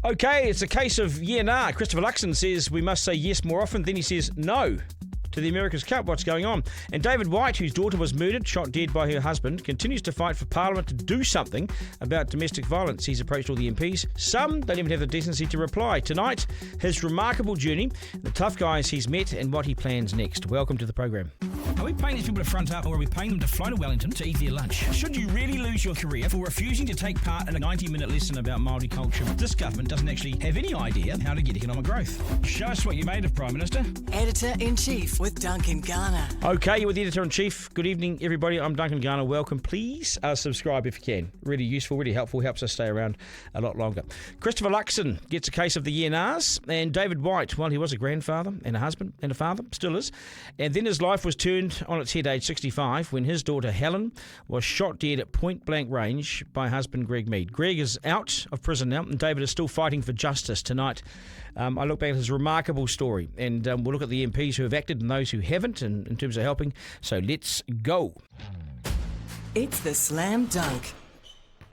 Okay, it's a case of nah. Christopher Luxon says we must say yes more often. Then he says no to the America's Cup. What's going on? And David White, whose daughter was murdered, shot dead by her husband, continues to fight for Parliament to do something about domestic violence. He's approached all the MPs. Some don't even have the decency to reply. Tonight, his remarkable journey, the tough guys he's met, and what he plans next. Welcome to the program. Are we paying these people to front up, or are we paying them to fly to Wellington to eat their lunch? Should you really lose your career for refusing to take part in a 90-minute lesson about Māori culture? This government doesn't actually have any idea how to get economic growth. Show us what you made of, Prime Minister. Editor-in-Chief with Duncan Garner. Okay, you're with the Editor-in-Chief. Good evening, everybody. I'm Duncan Garner. Welcome. Please subscribe if you can. Really useful, really helpful. Helps us stay around a lot longer. Christopher Luxon gets a case of the Nars, and David White, well, he was a grandfather and a husband and a father, still is. And then his life was turned on its head age 65 when his daughter Helen was shot dead at point blank range by husband Greg Mead. Greg is out of prison now, and David is still fighting for justice tonight. I look back at his remarkable story, and we'll look at the MPs who have acted and those who haven't in terms of helping. So let's go. It's the Slam Dunk.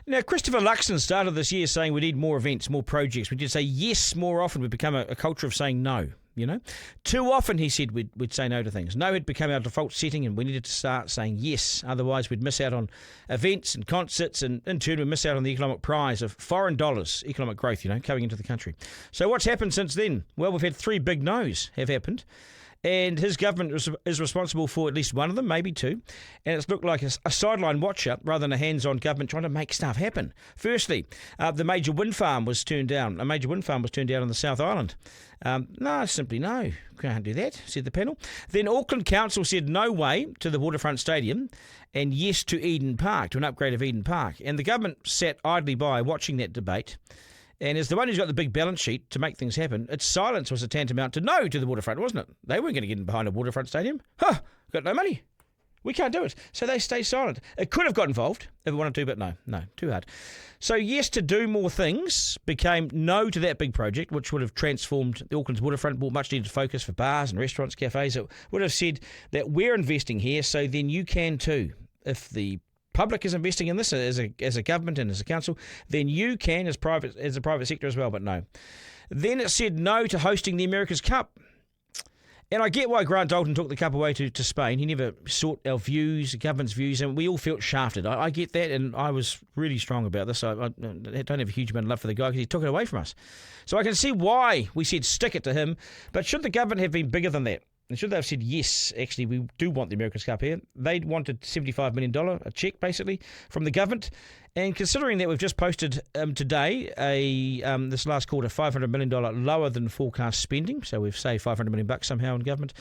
Now, Christopher Luxon started this year saying we need more events, more projects. We need to say yes more often. We've become a culture of saying no. You know, too often he said we'd say no to things. No had become our default setting, and we needed to start saying yes. Otherwise, we'd miss out on events and concerts, and in turn, we'd miss out on the economic prize of foreign dollars, economic growth, coming into the country. So what's happened since then? Well, we've had 3 big no's have happened. And his government is responsible for at least one of them, maybe 2. And it's looked like a sideline watcher rather than a hands-on government trying to make stuff happen. Firstly, the major wind farm was turned down. A major wind farm was turned down on the South Island. No, simply no. Can't do that, said the panel. Then Auckland Council said no way to the Waterfront Stadium and yes to Eden Park, to an upgrade of Eden Park. And the government sat idly by watching that debate. And as the one who's got the big balance sheet to make things happen, its silence was a tantamount to no to the waterfront, wasn't it? They weren't going to get in behind a waterfront stadium. Got no money. We can't do it. So they stay silent. It could have got involved if it wanted to, but no, too hard. So yes to do more things became no to that big project, which would have transformed the Auckland's waterfront, brought much needed focus for bars and restaurants, cafes. It would have said that we're investing here, so then you can too. If the public is investing in this as a government and as a council, then you can as a private sector as well, but no. Then it said no to hosting the America's Cup. And I get why Grant Dalton took the cup away to Spain. He never sought our views, the government's views, and we all felt shafted. I get that, and I was really strong about this. I don't have a huge amount of love for the guy because he took it away from us. So I can see why we said stick it to him, but should the government have been bigger than that? And should they have said, yes, actually, we do want the America's Cup here? They wanted $75 million, a cheque, basically, from the government. And considering that we've just posted today, this last quarter, $500 million lower than forecast spending, so we've saved $500 million somehow in government,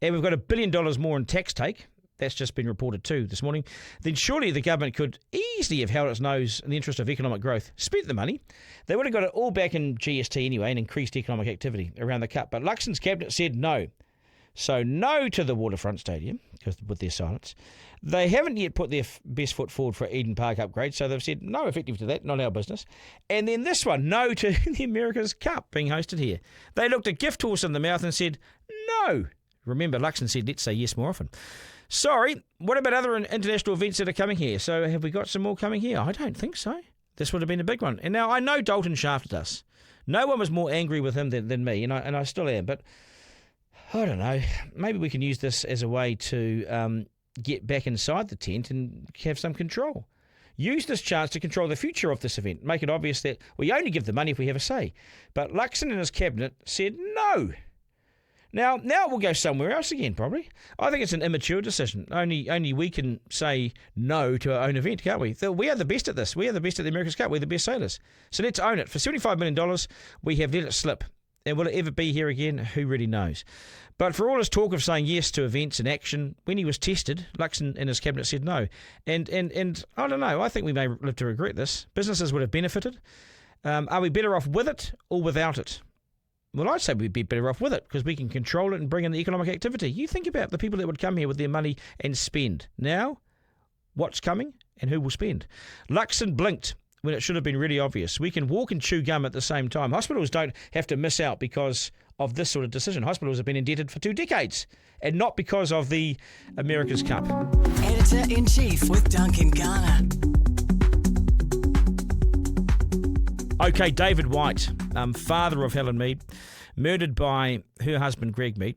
and we've got $1 billion more in tax take, that's just been reported too this morning, then surely the government could easily have held its nose in the interest of economic growth, spent the money. They would have got it all back in GST anyway and increased economic activity around the Cup. But Luxon's cabinet said no. So no to the Waterfront Stadium, because with their silence. They haven't yet put their best foot forward for Eden Park upgrade, so they've said no effective to that, not our business. And then this one, no to the America's Cup being hosted here. They looked a gift horse in the mouth and said no. Remember, Luxon said let's say yes more often. Sorry, what about other international events that are coming here? So have we got some more coming here? I don't think so. This would have been a big one. And now I know Dalton shafted us. No one was more angry with him than me, and I still am, but I don't know, maybe we can use this as a way to get back inside the tent and have some control. Use this chance to control the future of this event. Make it obvious that we only give the money if we have a say. But Luxon and his cabinet said no. Now we'll go somewhere else again, probably. I think it's an immature decision. Only we can say no to our own event, can't we? We are the best at this. We are the best at the America's Cup. We're the best sailors. So let's own it. For $75 million, we have let it slip. And will it ever be here again? Who really knows? But for all his talk of saying yes to events and action, when he was tested, Luxon and his cabinet said no. And I don't know, I think we may live to regret this. Businesses would have benefited. Are we better off with it or without it? Well, I'd say we'd be better off with it because we can control it and bring in the economic activity. You think about the people that would come here with their money and spend. Now, what's coming and who will spend? Luxon blinked when it should have been really obvious. We can walk and chew gum at the same time. Hospitals don't have to miss out because of this sort of decision. Hospitals have been indebted for 2 decades and not because of the America's Cup. Editor-in-Chief with Duncan Garner. Okay, David White, father of Helen Mead, murdered by her husband Greg Mead.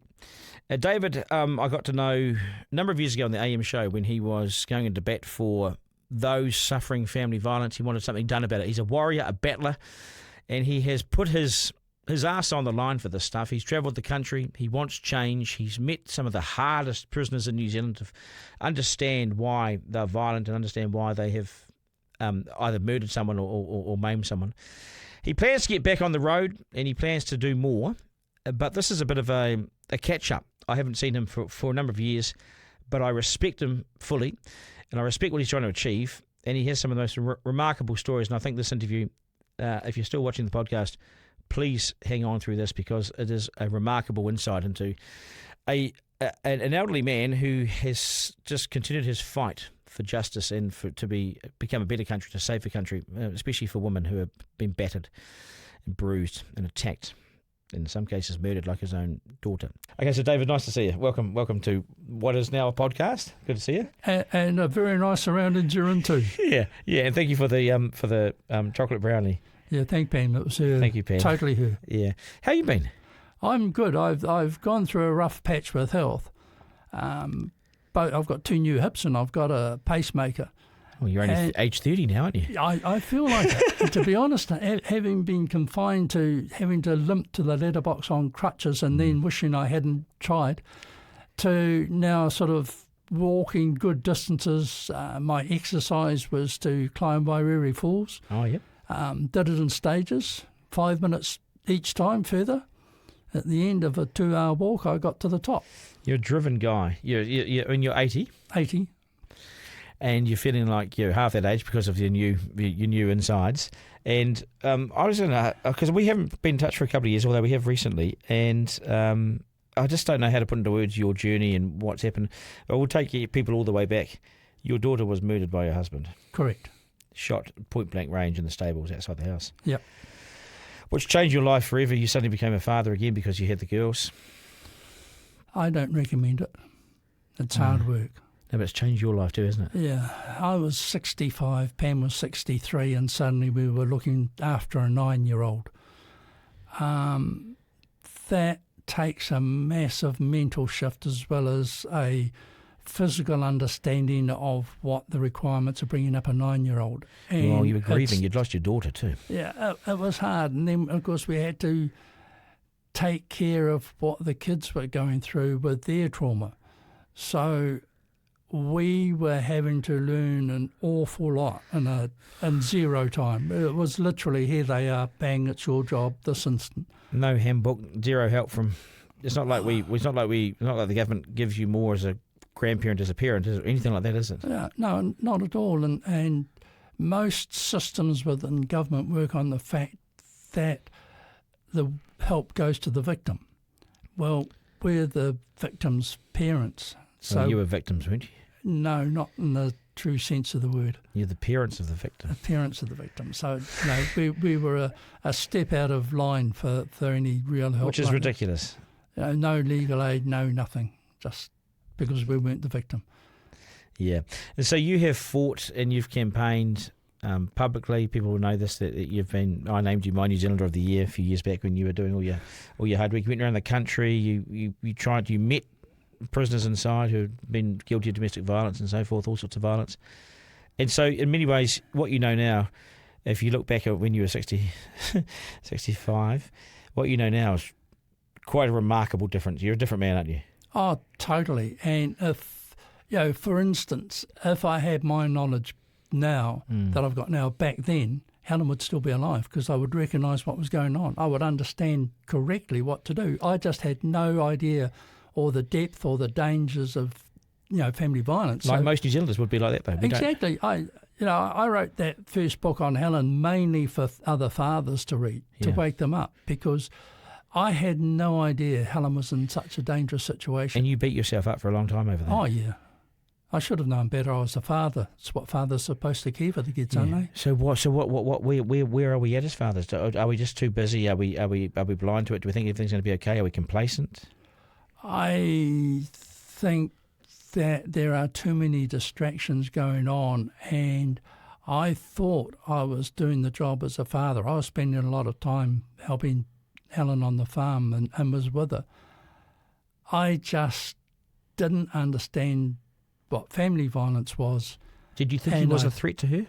David, I got to know a number of years ago on the AM show when he was going into bat for those suffering family violence. He wanted something done about it. He's a warrior, a battler, and he has put his ass on the line for this stuff. He's travelled the country. He wants change. He's met some of the hardest prisoners in New Zealand to understand why they're violent and understand why they have either murdered someone or maimed someone. He plans to get back on the road and he plans to do more, but this is a bit of a catch-up. I haven't seen him for a number of years, but I respect him fully and I respect what he's trying to achieve, and he has some of the most remarkable stories, and I think this interview, if you're still watching the podcast, please hang on through this because it is a remarkable insight into an elderly man who has just continued his fight for justice and become a better country, to save the country, especially for women who have been battered and bruised and attacked, in some cases murdered like his own daughter. Okay, so David, nice to see you. Welcome to what is now a podcast. Good to see you. And a very nice surroundings you're into. Yeah, and thank you for the chocolate brownie. Yeah, thank Pam. It was her. Thank you, Pam. Totally her. Yeah. How you been? I'm good. I've gone through a rough patch with health. But I've got 2 new hips and I've got a pacemaker. Well, you're only age 30 now, aren't you? I feel like it. And to be honest, having been confined to having to limp to the letterbox on crutches and then wishing I hadn't tried, to now sort of walking good distances. My exercise was to climb Wairere Falls. Oh, yeah. Did it in stages, 5 minutes each time further. At the end of a 2-hour walk, I got to the top. You're a driven guy. You're 80. 80. And you're feeling like you're half that age because of your new insides. And I was because we haven't been in touch for a couple of years, although we have recently. And I just don't know how to put into words your journey and what's happened. I will take people all the way back. Your daughter was murdered by your husband. Correct. Shot point blank range in the stables outside the house. Yep. Which changed your life forever. You suddenly became a father again because you had the girls. I don't recommend it. It's hard work. No, but it's changed your life too, isn't it? Yeah. I was 65, Pam was 63, and suddenly we were looking after a 9-year-old. That takes a massive mental shift as well as a physical understanding of what the requirements of bringing up a 9-year-old. Well, you were grieving. You'd lost your daughter too. Yeah, it was hard. And then, of course, we had to take care of what the kids were going through with their trauma. So we were having to learn an awful lot in zero time. It was literally, here they are, bang, it's your job this instant. No handbook, zero help from. It's not like the government gives you more as a grandparent, as a parent, or anything like that, is it? Yeah, no, not at all. And most systems within government work on the fact that the help goes to the victim. Well, we're the victim's parents. So well, you were victims, weren't you? No, not in the true sense of the word. You're the parents of the victim. The parents of the victim. So, we were a step out of line for any real help. Which is like ridiculous. No legal aid, no nothing, just because we weren't the victim. Yeah. And so you have fought and you've campaigned publicly. People will know this, that you've been. I named you my New Zealander of the Year a few years back when you were doing all your hard work. You went around the country. You met prisoners inside who had been guilty of domestic violence and so forth, all sorts of violence. And so in many ways, what you know now, if you look back at when you were 65, what you know now is quite a remarkable difference. You're a different man, aren't you? Oh, totally. And if, for instance, if I had my knowledge now that I've got now back then, Helen would still be alive because I would recognise what was going on. I would understand correctly what to do. I just had no idea or the depth or the dangers of, family violence. Like most New Zealanders would be like that, though. Exactly. I wrote that first book on Helen mainly for other fathers to read, to wake them up, because I had no idea Helen was in such a dangerous situation. And you beat yourself up for a long time over that. Oh, yeah. I should have known better. I was a father. It's what fathers are supposed to care for the kids, aren't they? So where are we at as fathers? Are we just too busy? Are we blind to it? Do we think everything's going to be okay? Are we complacent? I think that there are too many distractions going on, and I thought I was doing the job as a father. I was spending a lot of time helping Helen on the farm and was with her. I just didn't understand what family violence was. Did you think he was a threat to her?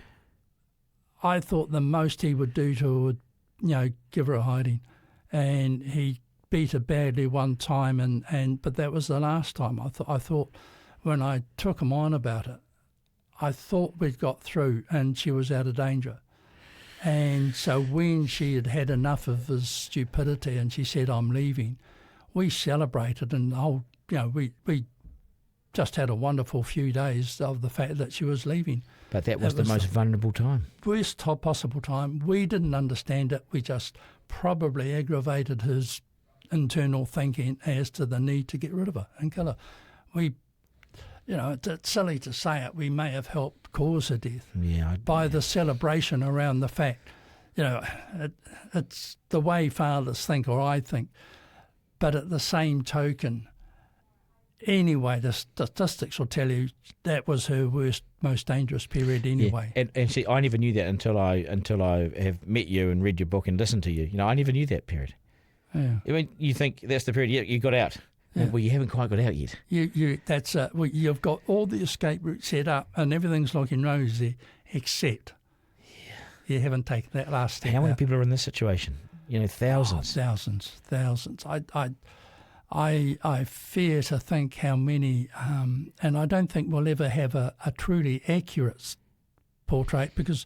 I thought the most he would do to her would, give her a hiding. And he beat her badly one time, but that was the last time. I thought when I took him on about it, I thought we'd got through and she was out of danger. And so when she had had enough of his stupidity and she said, I'm leaving, we celebrated, and we just had a wonderful few days of the fact that she was leaving. But that was the most vulnerable time. Worst possible time. We didn't understand it. We just probably aggravated his internal thinking as to the need to get rid of her and kill her. It's silly to say it, we may have helped cause her death by the celebration around the fact, it's the way fathers think, or I think. But at the same token, anyway, the statistics will tell you that was her worst, most dangerous period anyway. Yeah. And see, I never knew that until I have met you and read your book and listened to you. I never knew that period. Yeah. I mean, you think that's the period you got out. Yeah. Well, you haven't quite got out yet. You've got all the escape routes set up and everything's looking rosy, except you haven't taken that last step. How many out. people are in this situation? Thousands. Thousands. I fear to think how many, and I don't think we'll ever have a truly accurate portrait, because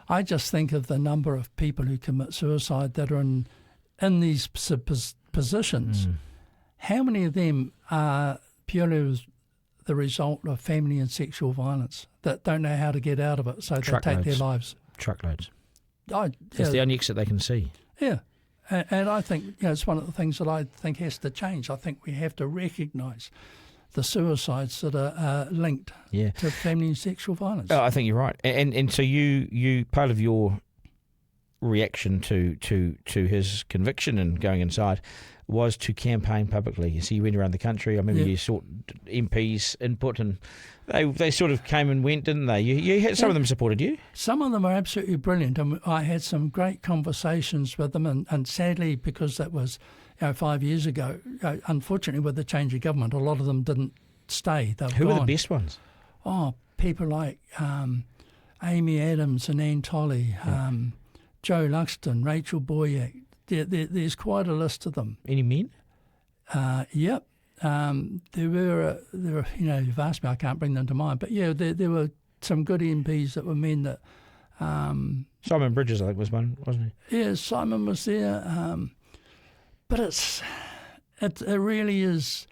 I just think of the number of people who commit suicide that are in these positions. How many of them are purely the result of family and sexual violence that don't know how to get out of it, so they take their lives? Truckloads. It's the only exit they can see. Yeah. And I think it's one of the things that I think has to change. I think we have to recognise the suicides that are linked to family and sexual violence. Oh, I think you're right. And so you part of your reaction to his conviction and going inside was to campaign publicly. You see, you went around the country. I remember you sought MPs' input, and they sort of came and went, didn't they? You had some of them supported you. Some of them are absolutely brilliant, and I had some great conversations with them. And sadly, because that was 5 years ago, unfortunately, with the change of government, a lot of them didn't stay. Who are the best ones? Oh, people like Amy Adams and Ann Tolley, Joe Luxon, Rachel Boyack. There's quite a list of them. Any men? Yep. There were. You've asked me, I can't bring them to mind. But there were some good MPs that were men that. Simon Bridges, I think, was one, wasn't he? Yeah, Simon was there. But it really is.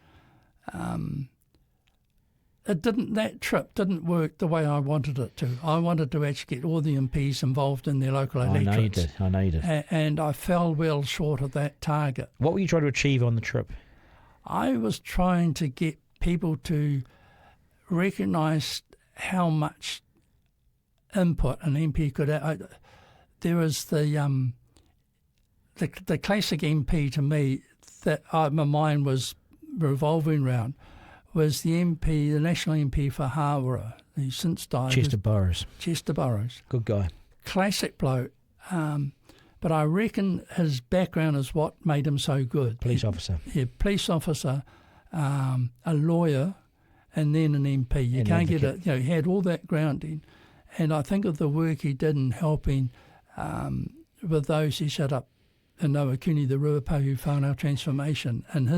That trip didn't work the way I wanted it to. I wanted to actually get all the MPs involved in their local electorates. I know you did. And I fell well short of that target. What were you trying to achieve on the trip? I was trying to get people to recognise how much input an MP could have. There was the classic MP to me that my mind was revolving around was the national MP for Hawera, who's since died. Chester Burrows. Good guy. Classic bloke. But I reckon his background is what made him so good. Police officer. Yeah, police officer, a lawyer, and then an MP. You can't get it. He had all that grounding. And I think of the work he did in helping with those he set up in Nawakuni, the Ruapehu whānau transformation. And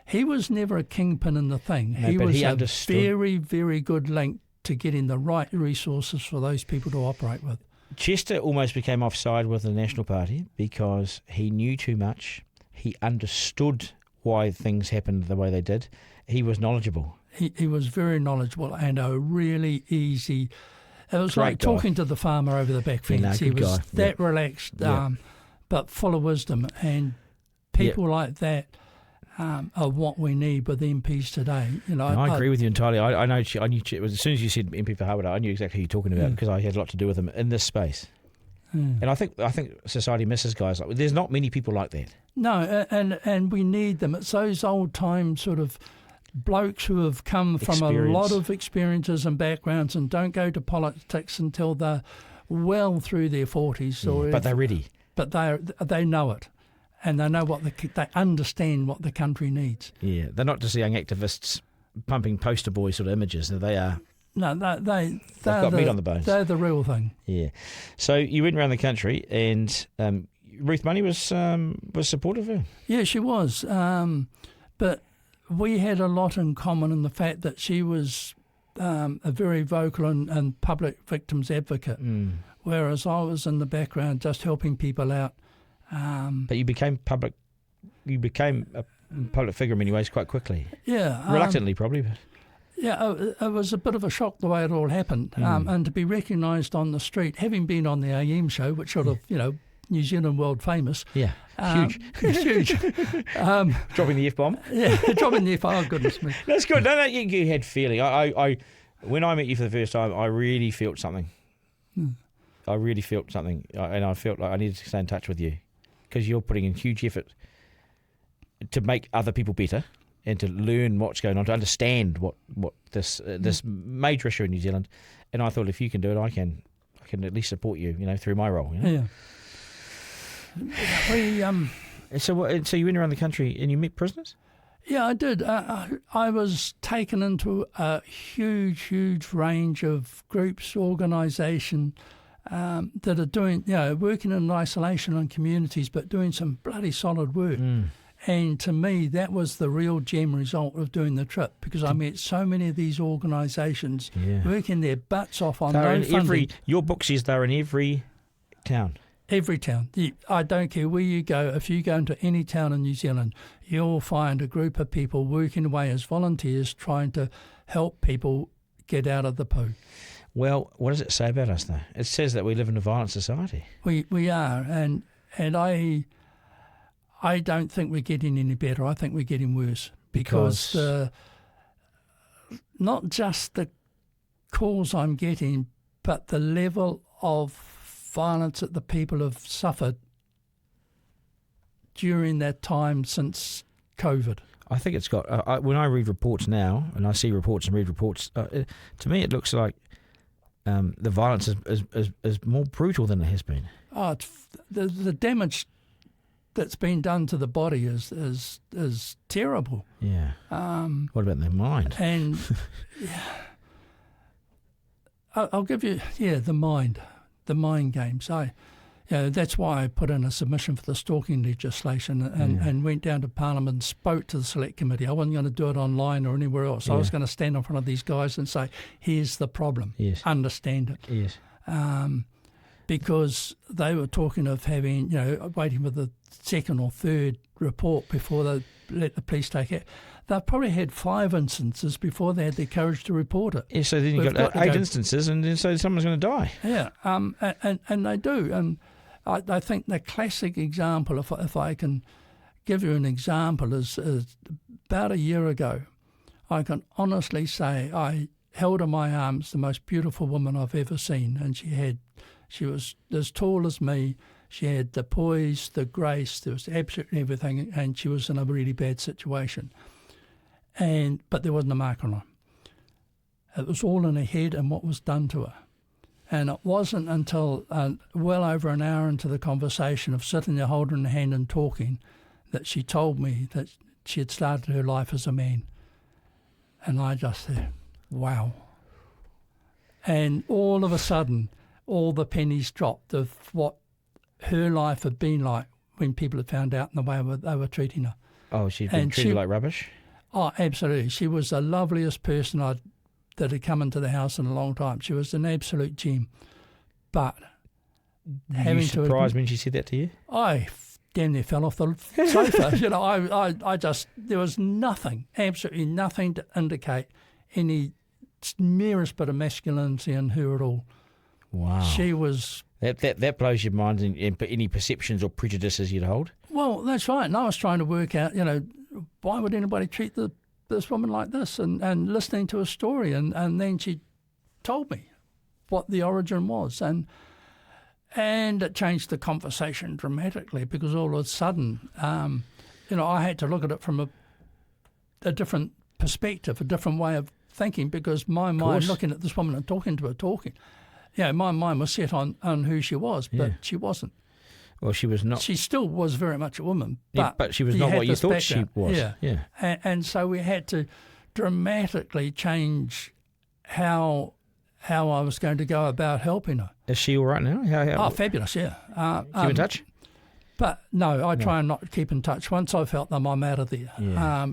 he was never a kingpin in the thing. No, he was understood. Very, very good link to getting the right resources for those people to operate with. Chester almost became offside with the National Party because he knew too much. He understood why things happened the way they did. He was knowledgeable. He was very knowledgeable and a really easy... It was Great like guy. talking to the farmer over the back fence. He was that relaxed, but full of wisdom. And people like that are what we need with MPs today. I agree with you entirely. I knew as soon as you said MP for Hawera, I knew exactly who you're talking about because I had a lot to do with him in this space. And I think society misses guys like. There's not many people like that. No, and we need them. It's those old time sort of blokes who have come from a lot of experiences and backgrounds and don't go to politics until they're well through their 40s. But they're ready. But they know it, and they know they understand what the country needs. Yeah, they're not just young activists pumping poster boy sort of images. They are. No, they've got meat on the bones. They're the real thing. Yeah. So you went around the country, and Ruth Money was supportive of her. Yeah, she was. But we had a lot in common in the fact that she was a very vocal and public victims advocate, whereas I was in the background just helping people out. But you became a public figure in many ways quite quickly. Yeah. Reluctantly, probably. But. Yeah, it was a bit of a shock the way it all happened. And to be recognised on the street, having been on the AM show, which sort of, New Zealand world famous. Yeah, huge. Huge. Dropping the F-bomb. Yeah, dropping the F-bomb, oh, goodness me. That's good. No, you had feeling. I when I met you for the first time, I really felt something. I really felt something, and I felt like I needed to stay in touch with you because you're putting in huge effort to make other people better and to learn what's going on, to understand what this major issue in New Zealand. And I thought if you can do it, I can at least support you, through my role. Yeah. So you went around the country and you met prisoners? Yeah, I did. I was taken into a huge range of groups, organisation that are doing, working in isolation and communities, but doing some bloody solid work. And to me, that was the real gem result of doing the trip, because I met so many of these organisations working their butts off on no funding. Your book says they're in every town. Every town. I don't care where you go. If you go into any town in New Zealand, you'll find a group of people working away as volunteers trying to help people get out of the poo. Well, what does it say about us, though? It says that we live in a violent society. We are, and I don't think we're getting any better. I think we're getting worse because not just the calls I'm getting, but the level of violence that the people have suffered during that time since COVID. I think it's got. When I read reports now, and I see reports and read reports, to me it looks like the violence is more brutal than it has been. Oh, the damage that's been done to the body is terrible. Yeah. What about their mind? And I'll give you the mind games. That's why I put in a submission for the stalking legislation and went down to Parliament and spoke to the Select Committee. I wasn't going to do it online or anywhere else. I was going to stand in front of these guys and say, here's the problem. Yes. Understand it. Yes. Because they were talking of having, waiting for the second or third report before they let the police take it. They've probably had 5 instances before they had the courage to report it. Yeah, so then you've got 8 instances, and then so someone's going to die. Yeah, and they do. And I think the classic example, if I can give you an example, is about a year ago. I can honestly say I held in my arms the most beautiful woman I've ever seen, and she was as tall as me. She had the poise, the grace, there was absolutely everything, and she was in a really bad situation. But there wasn't a mark on her. It was all in her head and what was done to her. And it wasn't until well over an hour into the conversation of sitting there holding her hand and talking that she told me that she had started her life as a man. And I just said, wow. And all of a sudden, all the pennies dropped of what her life had been like when people had found out in the way they were treating her. Oh, she'd been treated like rubbish? Oh, absolutely. She was the loveliest person that had come into the house in a long time. She was an absolute gem. But Were you surprised when she said that to you? I damn near fell off the sofa. I just, there was nothing, absolutely nothing to indicate any merest bit of masculinity in her at all. Wow. She was... That blows your mind and any perceptions or prejudices you'd hold? Well, that's right. And I was trying to work out, why would anybody treat this woman like this? And listening to her story. And then she told me what the origin was. And it changed the conversation dramatically because all of a sudden, I had to look at it from a different perspective, a different way of thinking, because my mind, looking at this woman and talking to her, my mind was set on who she was, but she wasn't. Well, she was not. She still was very much a woman, but she was not what you thought she was. Yeah. And so we had to dramatically change how I was going to go about helping her. Is she all right now? How Fabulous, yeah. keep in touch? But no, I try and not keep in touch. Once I've helped them, I'm out of there,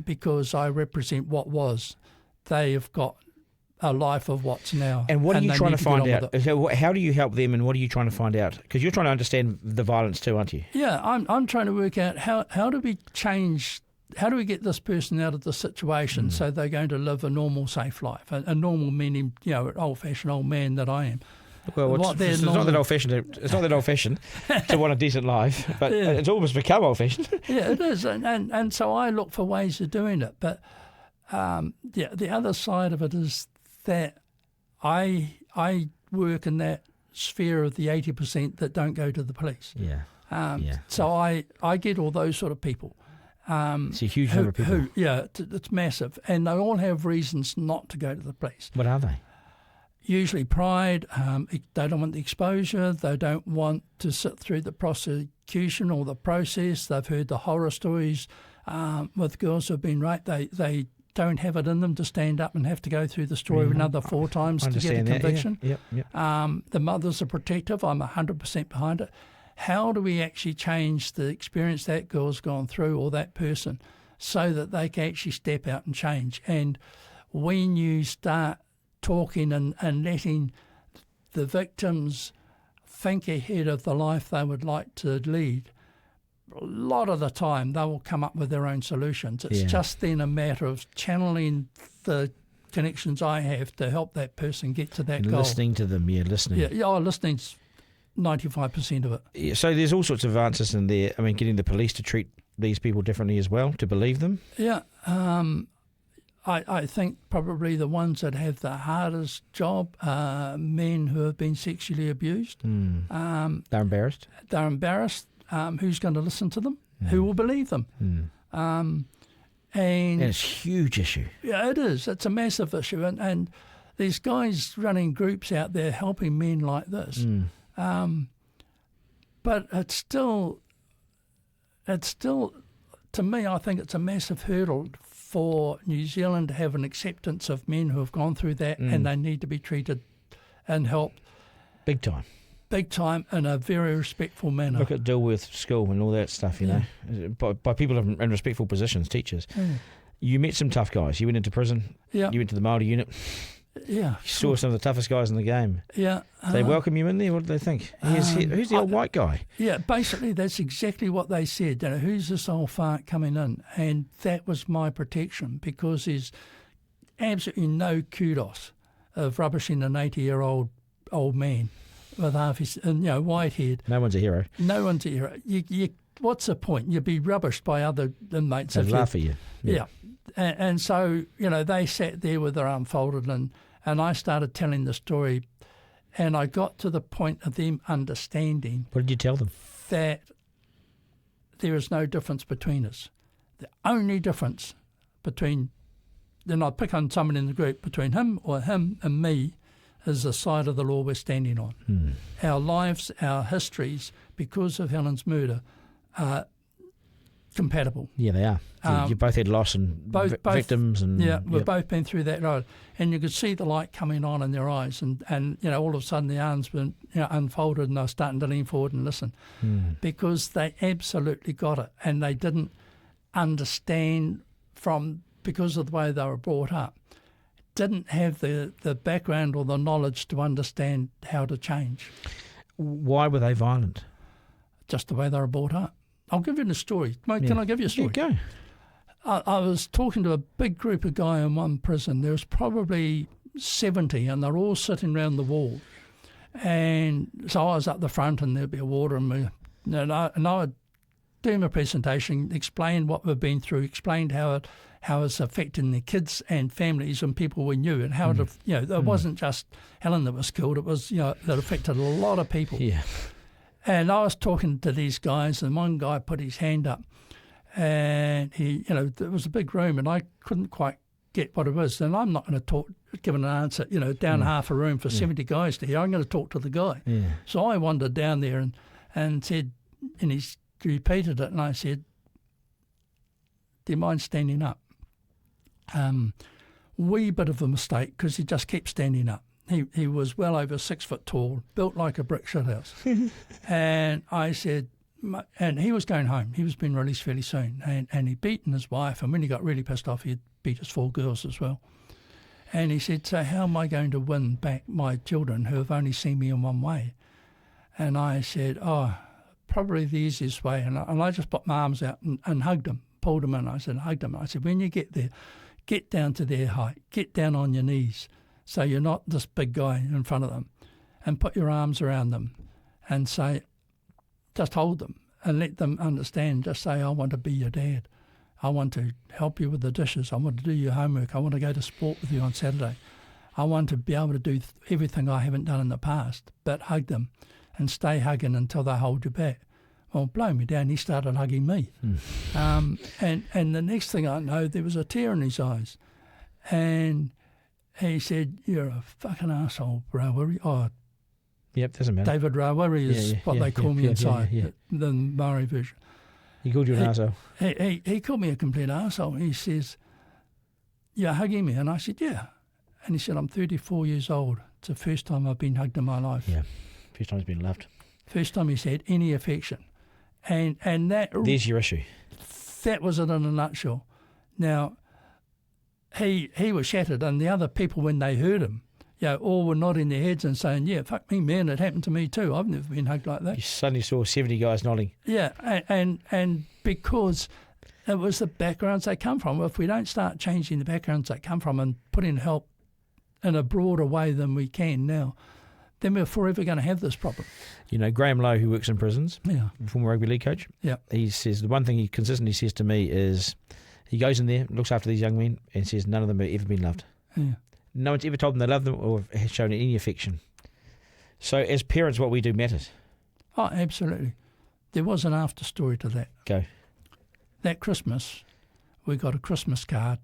because I represent what was. They have got a life of what's now. And what are you trying to find out? How do you help them, and what are you trying to find out? Because you're trying to understand the violence too, aren't you? Yeah, I'm trying to work out how do we change. How do we get this person out of the situation so they're going to live a normal, safe life? A normal meaning, old-fashioned old man that I am. Well, it's not that old-fashioned. It's not that old-fashioned to want a decent life, but it's almost become old-fashioned. Yeah, it is, and so I look for ways of doing it. But the other side of it is that I work in that sphere of the 80% that don't go to the police. So I get all those sort of people. It's a huge number of people. It's massive, and they all have reasons not to go to the police. What are they? Usually pride. They don't want the exposure. They don't want to sit through the prosecution or the process. They've heard the horror stories with girls who have been raped. They don't have it in them to stand up and have to go through the story another 4 times to get a conviction. The mothers are protective. I'm 100% behind it. How do we actually change the experience that girl's gone through, or that person, so that they can actually step out and change? And when you start talking and letting the victims think ahead of the life they would like to lead, a lot of the time they will come up with their own solutions. It's just then a matter of channeling the connections I have to help that person get to that goal. Listening to them, listening. Listening's 95% of it. Yeah, so there's all sorts of answers in there. I mean, getting the police to treat these people differently as well, to believe them. Yeah. I think probably the ones that have the hardest job are men who have been sexually abused. They're embarrassed. They're embarrassed. Who's going to listen to them? Who will believe them? And it's a huge issue. Yeah, it is. It's a massive issue. And these guys running groups out there helping men like this. But it's still, to me, I think it's a massive hurdle for New Zealand to have an acceptance of men who have gone through that, and they need to be treated and helped. Big time in a very respectful manner. Look at Dilworth School and all that stuff, you know, by people in respectful positions, teachers. You met some tough guys. You went into prison. You went to the Māori unit. You saw some of the toughest guys in the game. They welcome you in there. What did they think? Who's the old white guy? Basically that's exactly what they said. Who's this old fart coming in? And that was my protection, because there's absolutely no kudos of rubbishing an 80-year-old old man with half his, white head. No one's a hero. No one's a hero. What's the point? You'd be rubbished by other inmates. They'd laugh at you. And so, they sat there with their arm folded, and I started telling the story, and I got to the point of them understanding. What did you tell them? That there is no difference between us. The only difference between, then I pick on someone in the group, between him and me, is the side of the law we're standing on. Our lives, our histories, because of Helen's murder, are compatible. Yeah, they are. You both had loss and victims. And we've both been through that road. And you could see the light coming on in their eyes. And all of a sudden the arms were unfolded, and they were starting to lean forward and listen. Because they absolutely got it. And they didn't understand because of the way they were brought up, didn't have the background or the knowledge to understand how to change. Why were they violent? Just the way they were brought up. I'll give you a story. Can I give you a story? Yeah, go. I was talking to a big group of guys in one prison. There was probably 70, and they're all sitting around the wall. And so I was up the front, and there'd be a water, and I would do my presentation, explain what we've been through, explained how it's affecting their kids and families and people we knew, and how it wasn't just Helen that was killed. It was that affected a lot of people. Yeah. And I was talking to these guys, and one guy put his hand up, and he, it was a big room, and I couldn't quite get what it was. And I'm not going to give an answer, down half a room for 70 guys to hear. I'm going to talk to the guy. Yeah. So I wandered down there and said, and he repeated it, and I said, do you mind standing up? Wee bit of a mistake, because he just kept standing up. He was well over 6 foot tall, built like a brick shithouse. And I said, and he was going home. He was being released fairly soon. And he'd beaten his wife, and when he got really pissed off, he'd beat his 4 girls as well. And he said, so how am I going to win back my children who have only seen me in one way? And I said, probably the easiest way. And I just put my arms out and hugged him, pulled him in. I said, hugged him. I said, when you get there, get down to their height, get down on your knees so you're not this big guy in front of them, and put your arms around them and say, just hold them and let them understand. Just say, I want to be your dad. I want to help you with the dishes. I want to do your homework. I want to go to sport with you on Saturday. I want to be able to do everything I haven't done in the past, but hug them and stay hugging until they hold you back. Well, blow me down, he started hugging me. And the next thing I know, there was a tear in his eyes. And he said, you're a fucking arsehole, Rawiri. Oh, Yep, doesn't matter. David Rawiri is what they call me inside, the Maori version. He called you an arsehole? He called me a complete arsehole. He says, you're hugging me. And I said, yeah. And he said, I'm 34 years old. It's the first time I've been hugged in my life. Yeah, first time he's been loved. First time he's had any affection. And that... There's your issue. That was it in a nutshell. Now, he was shattered, and the other people, when they heard him, all were nodding their heads and saying, yeah, fuck me, man, it happened to me too. I've never been hugged like that. You suddenly saw 70 guys nodding. Yeah, and because it was the backgrounds they come from. If we don't start changing the backgrounds they come from and putting help in a broader way than we can now, then we're forever going to have this problem. Graham Lowe, who works in prisons, former rugby league coach, he says the one thing he consistently says to me is he goes in there, looks after these young men, and says none of them have ever been loved. Yeah. No one's ever told them they love them or has shown any affection. So as parents, what we do matters. Oh, absolutely. There was an after story to that. Go. That Christmas, we got a Christmas card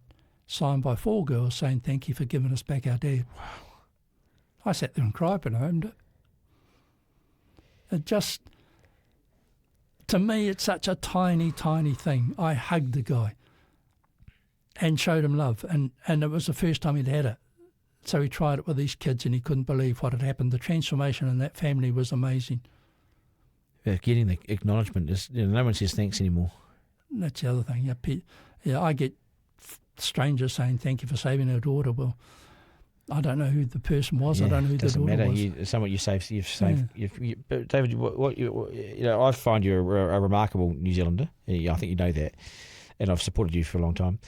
signed by 4 girls saying, thank you for giving us back our dad. Wow. I sat there and cried when I opened it. It just, to me, it's such a tiny, tiny thing. I hugged the guy and showed him love, and it was the first time he'd had it. So he tried it with these kids, and he couldn't believe what had happened. The transformation in that family was amazing. Yeah, getting the acknowledgement is, no one says thanks anymore. That's the other thing. Yeah, I get strangers saying thank you for saving our daughter. Well, I don't know who the person was. I don't know who the daughter was. Doesn't matter. Someone you saved. You've saved. Yeah. But David, I find you a remarkable New Zealander. I think you know that, and I've supported you for a long time,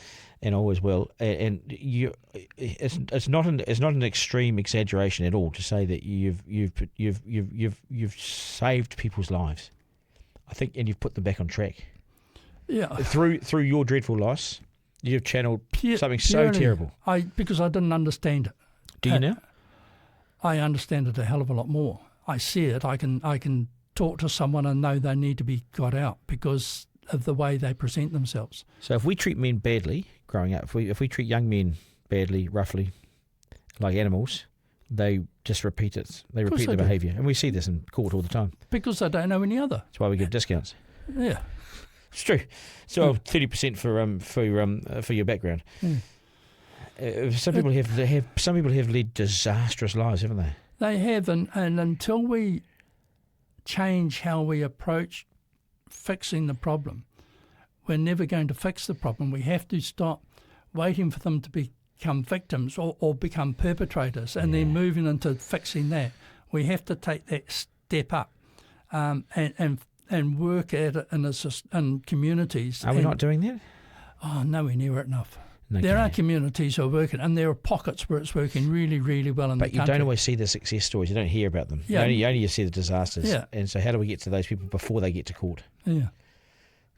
and always will. And it's not an extreme exaggeration at all to say that you've saved people's lives. I think, and you've put them back on track. Yeah. Through your dreadful loss, you've channeled something so terrible. Because I didn't understand it. Do you now? I understand it a hell of a lot more. I see it. I can talk to someone and know they need to be got out because of the way they present themselves. So if we treat men badly growing up, if we treat young men badly, roughly, like animals, they just repeat it. They repeat the behaviour. And we see this in court all the time. Because they don't know any other. That's why we give discounts. Yeah. It's true. So 30% for your background. Some people have led disastrous lives, haven't they? They have, and until we change how we approach fixing the problem, we're never going to fix the problem. We have to stop waiting for them to become victims or become perpetrators, and then moving into fixing that. We have to take that step up, and work at it in communities. Are we not doing that? Oh, nowhere near it enough. Okay. There are communities who are working, and there are pockets where it's working really, really well in the country. But you don't always see the success stories. You don't hear about them. Yeah. You only see the disasters. Yeah. And so how do we get to those people before they get to court? Yeah.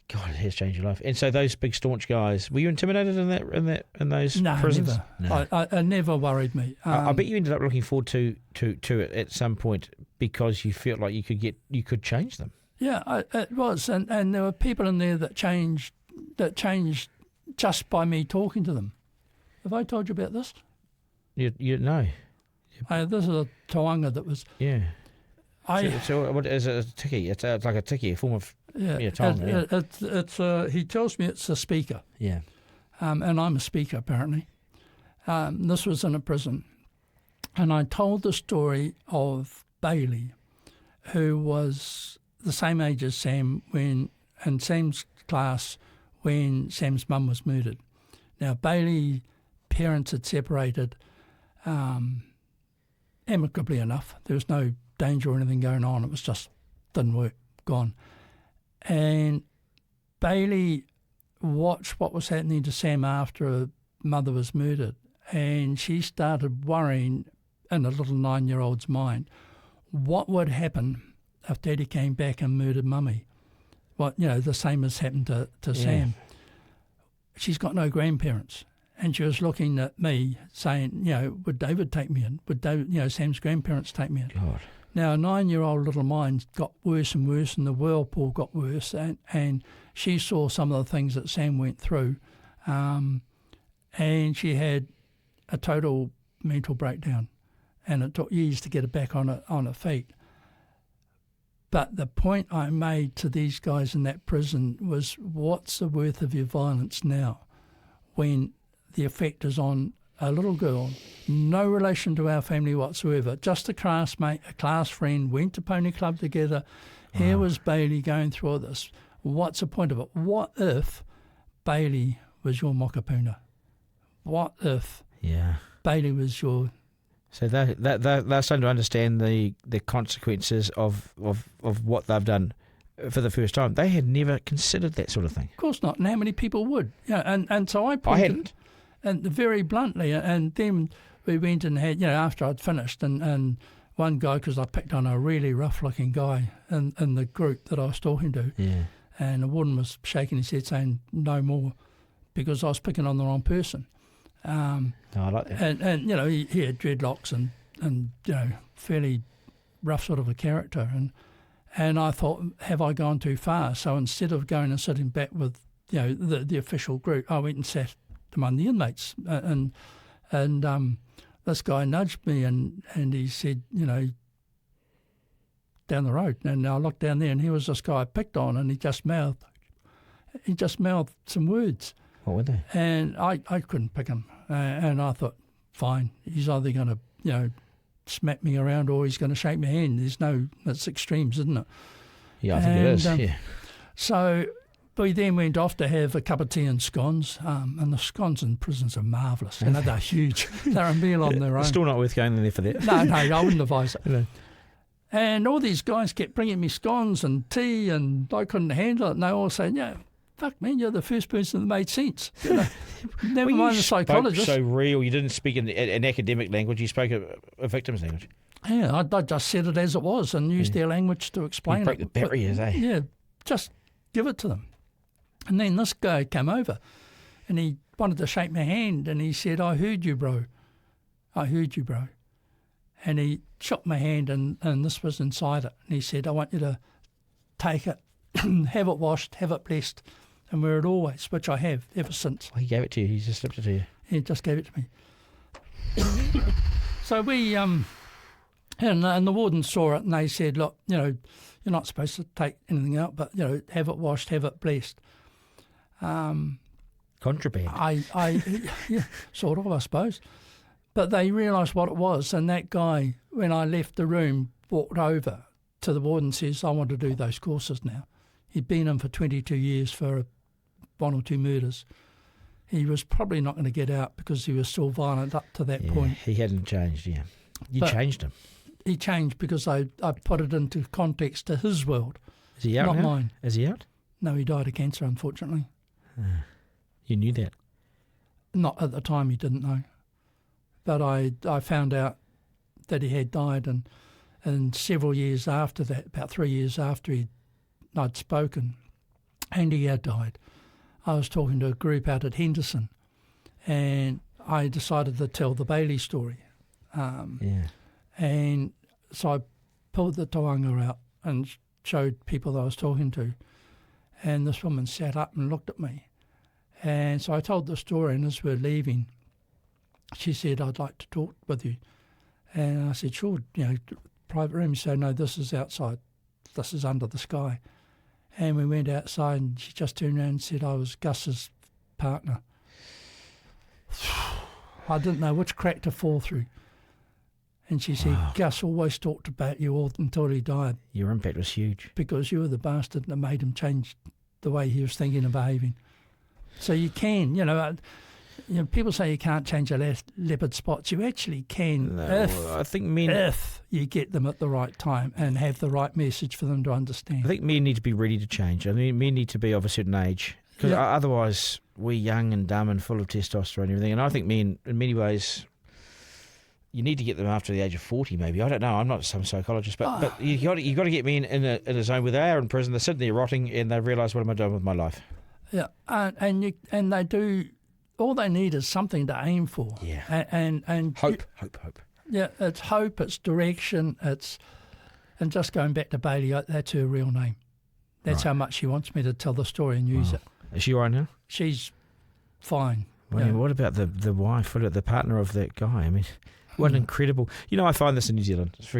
God, it has changed your life. And so those big staunch guys, were you intimidated in those prisons? No, it never worried me. I bet you ended up looking forward to it at some point because you felt like you could change them. Yeah, it was, and there were people in there that changed just by me talking to them. Have I told you about this? You know. This is a tawanga that was... Yeah. So what is it? A tiki? It's like a tiki, a form of tawanga. He tells me it's a speaker. Yeah. And I'm a speaker, apparently. This was in a prison. And I told the story of Bailey, who was the same age as Sam in Sam's class when Sam's mum was murdered. Now, Bailey's parents had separated amicably enough. There was no danger or anything going on. It was just didn't work, gone. And Bailey watched what was happening to Sam after her mother was murdered, and she started worrying in a little 9-year-old's mind, what would happen if Daddy came back and murdered Mummy? The same as happened to Sam. She's got no grandparents. And she was looking at me saying, would David take me in? Would David, Sam's grandparents take me in? God. Now, a 9-year-old little mind got worse and worse, and the whirlpool got worse, and she saw some of the things that Sam went through, and she had a total mental breakdown, and it took years to get her back on her feet. But the point I made to these guys in that prison was, what's the worth of your violence now when the effect is on a little girl, no relation to our family whatsoever, just a classmate, a class friend, went to Pony Club together. Wow. Here was Bailey going through all this. What's the point of it? What if Bailey was your mokapuna? What if Bailey was your... So they're starting to understand the consequences of what they've done for the first time. They had never considered that sort of thing. Of course not. And how many people would? And so I pointed... I hadn't. And very bluntly, and then we went and had, after I'd finished, and one guy, because I picked on a really rough-looking guy in the group that I was talking to, and the warden was shaking his head saying, no more, because I was picking on the wrong person. I like that. And he had dreadlocks and fairly rough sort of a character, and I thought, have I gone too far? So instead of going and sitting back with, the official group, I went and sat among the inmates, and this guy nudged me and he said, down the road, and I looked down there and here was this guy I picked on, and he just mouthed some words. What were they? And I couldn't pick him, and I thought, fine, he's either going to smack me around or he's going to shake my hand. It's extremes, isn't it? Yeah, I think it is. So we then went off to have a cup of tea and scones, and the scones in prisons are marvellous. They're huge. They're a meal on their own. It's still not worth going in there for that. No, I wouldn't advise it. No. And all these guys kept bringing me scones and tea, and I couldn't handle it. And they all saying, fuck, man, you're the first person that made sense. Never mind the psychologist. So real. You didn't speak an academic language. You spoke a victim's language. Yeah, I just said it as it was and used their language to explain it. Break the barriers, eh? Yeah, just give it to them. And then this guy came over and he wanted to shake my hand and he said, I heard you, bro. And he shook my hand and this was inside it. And he said, I want you to take it, have it washed, have it blessed, and wear it always, which I have ever since. Well, he gave it to you. He just slipped it to you. He just gave it to me. So we, and the warden saw it and they said, look, you're not supposed to take anything out, but, have it washed, have it blessed. Contraband. Yeah, sort of, I suppose. But they realised what it was, and that guy, when I left the room, walked over to the warden and says, I want to do those courses now. He'd been in for 22 years for 1 or 2 murders. He was probably not going to get out because he was still violent up to that point. He hadn't changed, You changed him. He changed because I put it into context to his world. Is he out not now? Mine. Is he out? No, he died of cancer, unfortunately. You knew that? Not at the time, he didn't know. But I found out that he had died, and several years after that, about 3 years after I'd spoken, and he had died, I was talking to a group out at Henderson, and I decided to tell the Bailey story. And so I pulled the tawanga out and showed people that I was talking to, and this woman sat up and looked at me. And so I told the story, and as we're leaving, she said, I'd like to talk with you. And I said, sure, private room. So, no, this is outside. This is under the sky. And we went outside and she just turned around and said I was Gus's partner. I didn't know which crack to fall through. And she said, Gus always talked about you all until he died. Your impact was huge. Because you were the bastard that made him change the way he was thinking and behaving. So you can, people say you can't change a leopard spots. You actually can I think men... if you get them at the right time and have the right message for them to understand. I think men need to be ready to change. I mean, men need to be of a certain age. Because otherwise we're young and dumb and full of testosterone and everything. And I think men, in many ways, you need to get them after the age of 40 maybe. I don't know. I'm not some psychologist. But you got to get men in a zone where they are in prison. They're sitting there rotting and they realise, what am I doing with my life? Yeah, and they do... All they need is something to aim for. Yeah. And hope. Yeah, it's hope, it's direction, and just going back to Bailey, that's her real name. That's how much she wants me to tell the story and use it. Is she all right now? She's fine. Well, what about the wife, the partner of that guy? I mean, what an incredible... I find this in New Zealand. It's a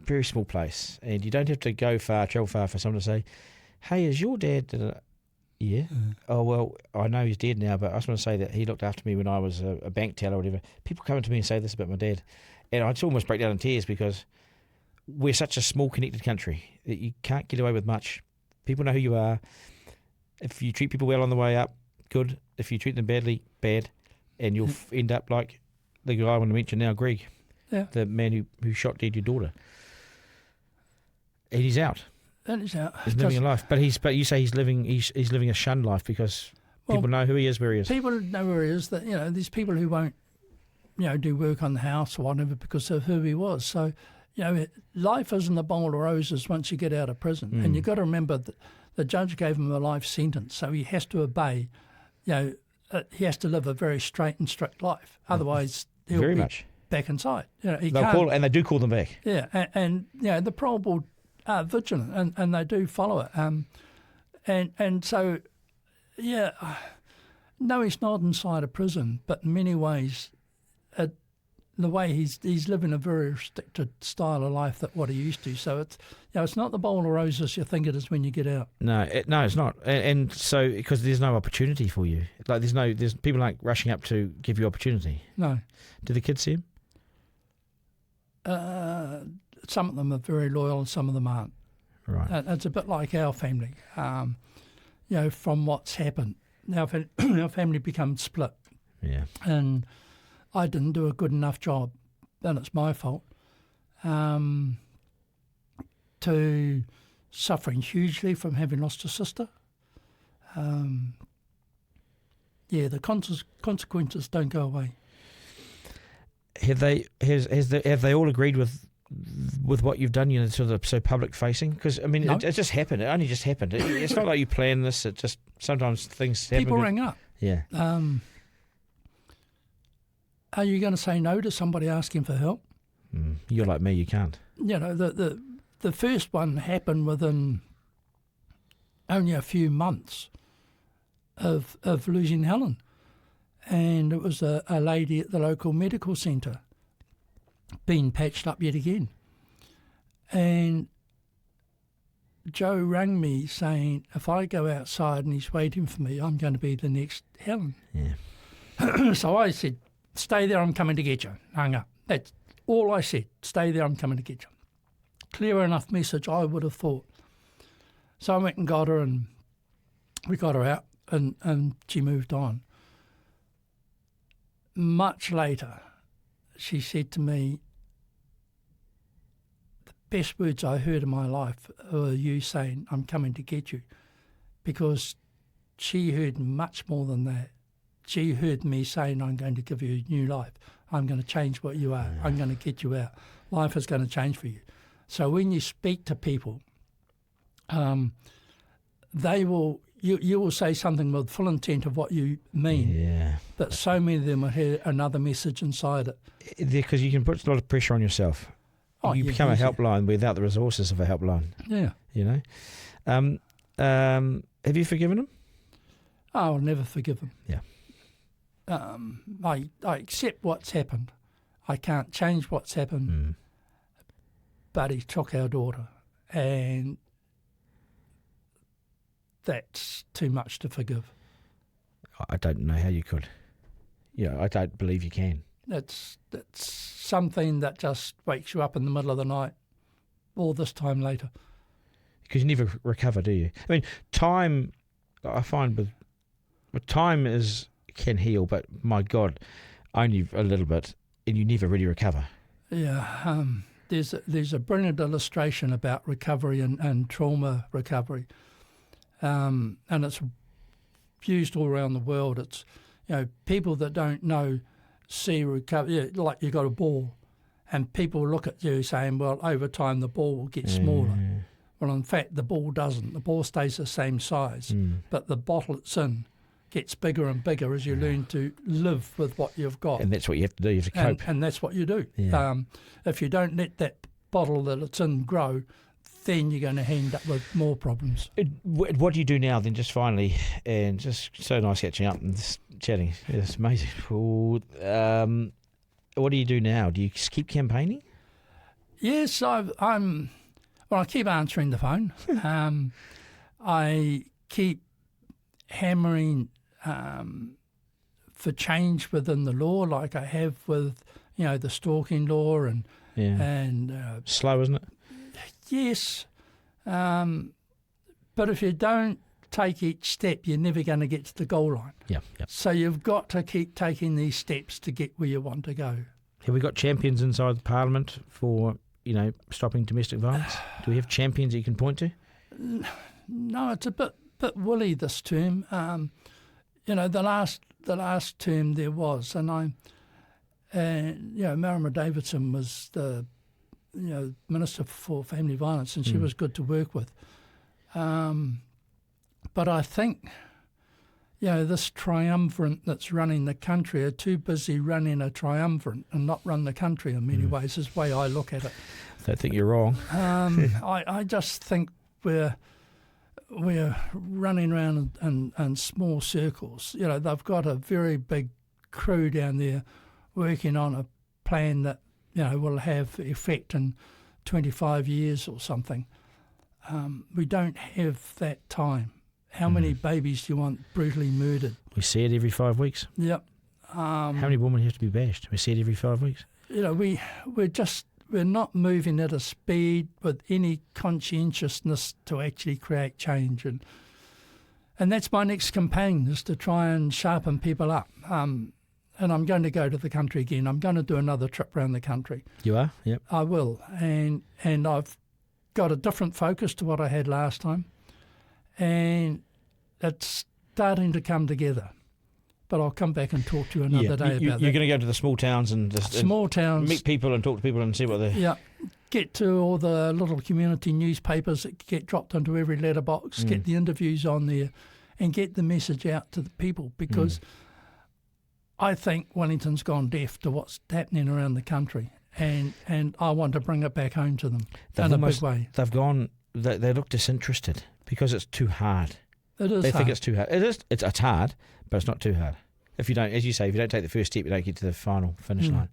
very small place, and you don't have to travel far for someone to say, hey, is your dad... Yeah. Oh, well, I know he's dead now, but I just want to say that he looked after me when I was a bank teller or whatever. People come to me and say this about my dad, and I just almost break down in tears because we're such a small, connected country that you can't get away with much. People know who you are. If you treat people well on the way up, good. If you treat them badly, bad. And you'll end up like the guy I want to mention now, Greg, the man who shot dead your daughter. And he's out. He's out. He's living a life, but you say he's living a shunned life because people know who he is, where he is. People know where he is. That there's people who won't, do work on the house or whatever because of who he was. So, life isn't a bowl of roses once you get out of prison, and you've got to remember that the judge gave him a life sentence, so he has to obey. He has to live a very straight and strict life. Otherwise, he'll be back inside. They do call them back. Yeah, and the probable. Vigilant, and they do follow it. And so, no, he's not inside a prison, but in many ways, the way he's living a very restricted style of life that what he used to. So it's not the bowl of roses you think it is when you get out. No, it's not. And so because there's no opportunity for you, like there's people aren't rushing up to give you opportunity. No. Do the kids see him? Some of them are very loyal and some of them aren't. Right. It's a bit like our family. From what's happened, our family become split. Yeah. And I didn't do a good enough job, and it's my fault, to suffering hugely from having lost a sister. The consequences don't go away. Have they all agreed with what you've done? Sort of so public facing? Because I mean, no. it just happened. It only just happened. It's not like you plan this. It just sometimes things happen. People ring up. Yeah. Are you going to say no to somebody asking for help? You're like me. You can't. The first one happened within only a few months of losing Helen. And it was a lady at the local medical centre being patched up yet again. And Joe rang me saying, if I go outside and he's waiting for me, I'm going to be the next Helen. Yeah. So I said, stay there, I'm coming to get you. Hung up. That's all I said. Stay there, I'm coming to get you. Clear enough message, I would have thought. So I went and got her, and we got her out, and she moved on. Much later, she said to me, the best words I heard in my life were you saying, I'm coming to get you. Because she heard much more than that. She heard me saying, I'm going to give you a new life. I'm going to change what you are. I'm going to get you out. Life is going to change for you. So when you speak to people, they will... You will say something with full intent of what you mean, but so many of them will hear another message inside it. Because you can put a lot of pressure on yourself. You become a helpline without the resources of a helpline. Yeah. Have you forgiven him? I'll never forgive him. Yeah. I accept what's happened. I can't change what's happened, but he took our daughter, and that's too much to forgive. I don't know how you could. I don't believe you can. It's something that just wakes you up in the middle of the night, all this time later. Because you never recover, do you? I mean, time, I find with time can heal, but my God, only a little bit, and you never really recover. Yeah, there's a brilliant illustration about recovery and trauma recovery, and it's used all around the world. It's people that don't know see recovery like you got a ball, and people look at you saying, well, over time the ball will get smaller. Well, in fact, the ball doesn't. The ball stays the same size, but the bottle it's in gets bigger and bigger as you learn to live with what you've got. And that's what you have to do. You have to cope. And that's what you do. Yeah. If you don't let that bottle that it's in grow, then you're going to end up with more problems. What do you do now then, just finally, and just so nice catching up and just chatting. It's amazing. What do you do now? Do you keep campaigning? Yes, I keep answering the phone. I keep hammering for change within the law, like I have with the stalking law and slow, isn't it? Yes, but if you don't take each step, you're never going to get to the goal line. Yeah. So you've got to keep taking these steps to get where you want to go. Have we got champions inside the Parliament for stopping domestic violence? Do we have champions that you can point to? No, it's a bit woolly this term. The last term there was, and Marama Davidson was the Minister for Family Violence, and she was good to work with. But I think this triumvirate that's running the country are too busy running a triumvirate and not run the country in many ways, is the way I look at it. I don't think you're wrong. I just think we're running around in small circles. They've got a very big crew down there working on a plan that will have effect in 25 years or something. We don't have that time. How many babies do you want brutally murdered? We see it every 5 weeks. Yep. How many women have to be bashed? We see it every 5 weeks. We're not moving at a speed with any conscientiousness to actually create change, and that's my next campaign, is to try and sharpen people up. And I'm going to go to the country again. I'm going to do another trip around the country. You are? Yep. I will, and I've got a different focus to what I had last time, and it's starting to come together. But I'll come back and talk to you another day about that. You're going to go to the small towns and just meet people and talk to people and see what they... Yeah, get to all the little community newspapers that get dropped into every letterbox, get the interviews on there, and get the message out to the people, because I think Wellington's gone deaf to what's happening around the country, and I want to bring it back home to them in a big way. They've gone... They look disinterested because it's too hard. It is They hard. think it's too hard. It is. It's hard, but it's not too hard. If you don't, as you say, if you don't take the first step, you don't get to the final finish line.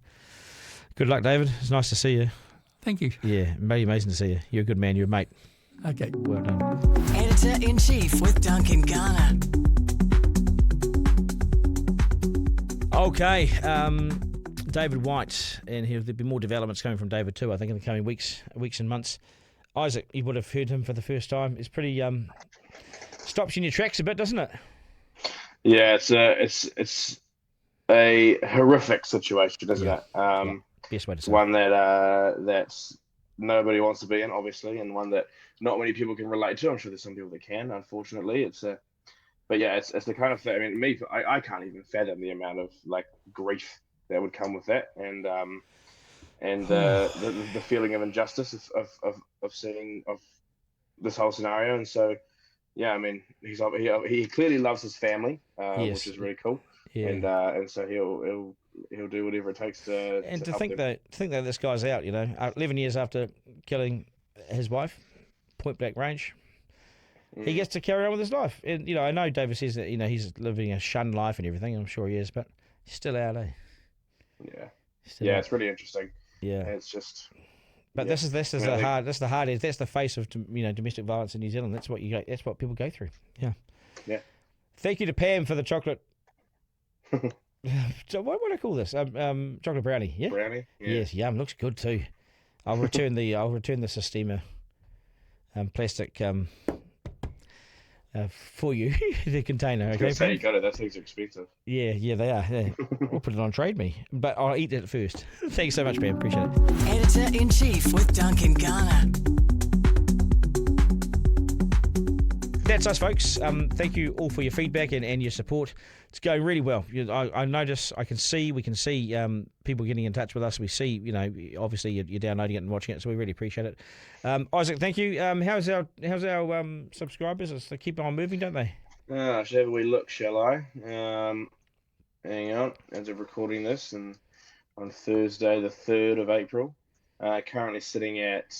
Good luck, David. It's nice to see you. Thank you. Yeah, amazing to see you. You're a good man. You're a mate. Okay. Well done. Editor-in-Chief with Duncan Garner. Okay, David White, and there'll be more developments coming from David too, I think, in the coming weeks and months. Isaac, you would have heard him for the first time. It's pretty stops you in your tracks a bit, doesn't it? Yeah, it's a horrific situation, isn't it? Best way to say one that's nobody wants to be in, obviously, and one that not many people can relate to. I'm sure there's some people that can. Unfortunately, it's the kind of thing. I mean, I can't even fathom the amount of grief that would come with that, and the feeling of injustice of seeing this whole scenario. And so, yeah, I mean, he clearly loves his family, which is really cool. Yeah. And so he'll do whatever it takes to. And to to think that this guy's out, 11 years after killing his wife, point blank range. he gets to carry on with his life. And, I know David says that, he's living a shunned life and everything. I'm sure he is, but he's still out, eh? Yeah. Still out. It's really interesting. Yeah. It's just... But yeah. this is the hard edge. That's the face of domestic violence in New Zealand. That's what that's what people go through. Yeah. Yeah. Thank you to Pam for the chocolate. So what do I call this? Chocolate brownie. Yeah. Brownie. Yeah. Yes. Yum. Looks good too. I'll return the Systema plastic for you, the container. Okay. You got it. That thing's expensive. Yeah, they are. Yeah. We'll put it on Trade Me, but I'll eat it first. Thanks so much, Pam. Appreciate it. Editor-in-Chief with Duncan Garner. That's us, folks. Thank you all for your feedback and your support. It's going really well. I notice, we can see people getting in touch with us. We see, obviously you're downloading it and watching it, so we really appreciate it. Isaac, thank you. How's our subscribers? They keep on moving, don't they? I should have a wee look, shall I? Hang on, as of recording this, and on Thursday, the 3rd of April, currently sitting at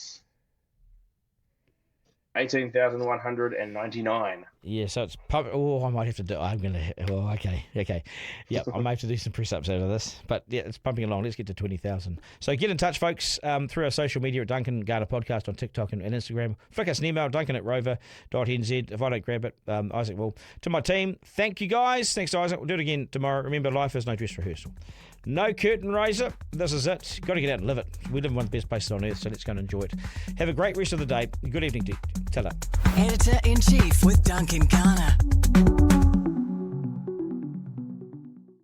18,199. Yeah, so it's I might have to do. Okay. Yeah, I may have to do some press ups out of this, but yeah, it's pumping along. Let's get to 20,000. So get in touch, folks, through our social media at Duncan Garner Podcast on TikTok and Instagram. Flick us an email, duncan@rover.nz. If I don't grab it, Isaac will. To my team, thank you guys. Thanks to Isaac. We'll do it again tomorrow. Remember, life is no dress rehearsal. No curtain raiser. This is it. Got to get out and live it. We live in one of the best places on earth, so let's go and enjoy it. Have a great rest of the day. Good evening to you. Ta-ra. Editor-in-Chief with Duncan Garner.